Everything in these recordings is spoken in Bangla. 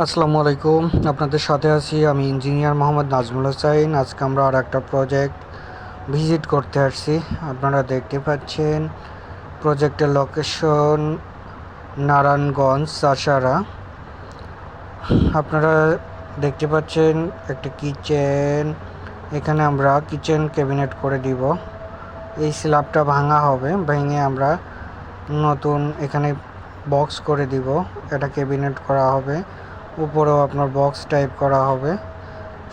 আসসালামু আলাইকুম। আপনাদের সাথে আছি আমি ইঞ্জিনিয়ার মোহাম্মদ নাজমুল হোসাইন। আজকে আমরা আর একটা প্রজেক্ট ভিজিট করতে আসছি। আপনারা দেখতে পাচ্ছেন প্রজেক্টের লোকেশন নারায়ণগঞ্জ চাষারা। আপনারা দেখতে পাচ্ছেন একটা কিচেন, এখানে আমরা কিচেন ক্যাবিনেট করে দিব। এই স্ল্যাবটা ভাঙা হবে, ভেঙে আমরা নতুন এখানে বক্স করে দিব, এটা ক্যাবিনেট করা হবে। উপরেও আপনার বক্স টাইপ করা হবে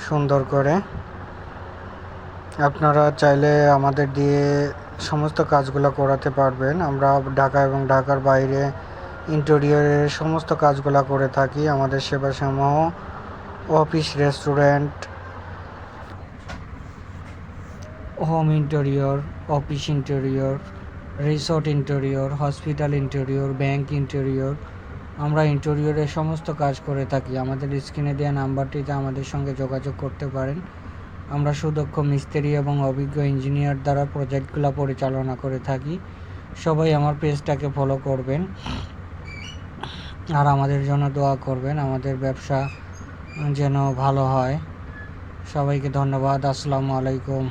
সুন্দর করে। আপনারা চাইলে আমাদের দিয়ে সমস্ত কাজগুলো করাতে পারবেন। আমরা ঢাকা এবং ঢাকার বাইরে ইন্টেরিয়রের সমস্ত কাজগুলো করে থাকি। আমাদের সেবাসমূহ office, restaurant, home interior, office interior, resort interior, hospital interior, bank interior, আমরা ইন্টেরিয়রের সমস্ত কাজ করে থাকি। আমাদের স্ক্রিনে দেওয়া নাম্বারটিতে আমাদের সঙ্গে যোগাযোগ করতে পারেন। আমরা সুদক্ষ মিস্ত্রি এবং অভিজ্ঞ ইঞ্জিনিয়ার দ্বারা প্রজেক্টগুলো পরিচালনা করে থাকি। সবাই আমার পেজটাকে ফলো করবেন আর আমাদের জন্য দোয়া করবেন, আমাদের ব্যবসা যেন ভালো হয়। সবাইকে ধন্যবাদ। আসসালামু আলাইকুম।